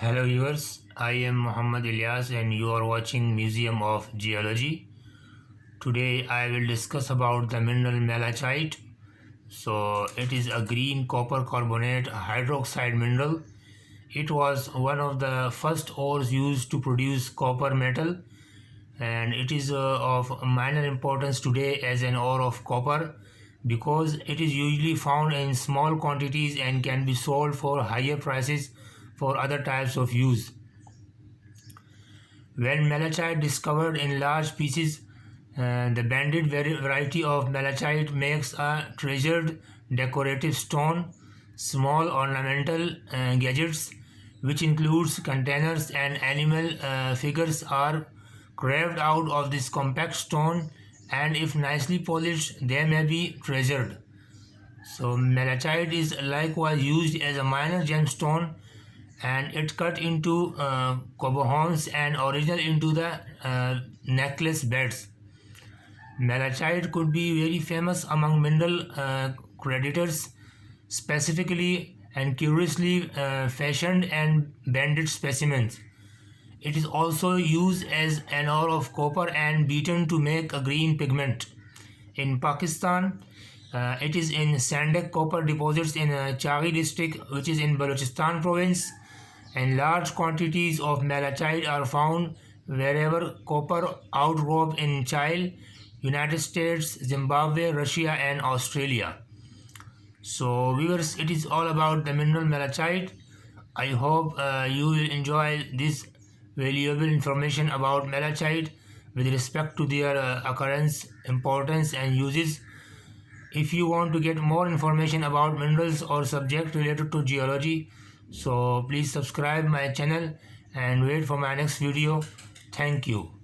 Hello viewers, I am Muhammad Ilyas and you are watching Museum of Geology. Today I will discuss about the mineral malachite. So it is a green copper carbonate hydroxide mineral. It was one of the first ores used to produce copper metal, and it is of minor importance today as an ore of copper because it is usually found in small quantities and can be sold for higher prices for other types of use. When malachite discovered in large pieces, the banded variety of malachite makes a treasured decorative stone. Small ornamental gadgets, which includes containers and animal figures, are carved out of this compact stone, and if nicely polished, they may be treasured. So malachite is likewise used as a minor gemstone, and it cut into cobohons and original into the necklace beds. Malachite could be very famous among mineral creditors, specifically and curiously fashioned and banded specimens. It is also used as an ore of copper and beaten to make a green pigment. In Pakistan, it is in Sandak copper deposits in Chagi district, which is in Balochistan province, and large quantities of malachite are found wherever copper outcrop in Chile, United States, Zimbabwe, Russia, and Australia. So viewers, it is all about the mineral malachite. I hope you will enjoy this valuable information about malachite with respect to their occurrence, importance, and uses. If you want to get more information about minerals or subject related to geology, so please subscribe my channel and wait for my next video. Thank you.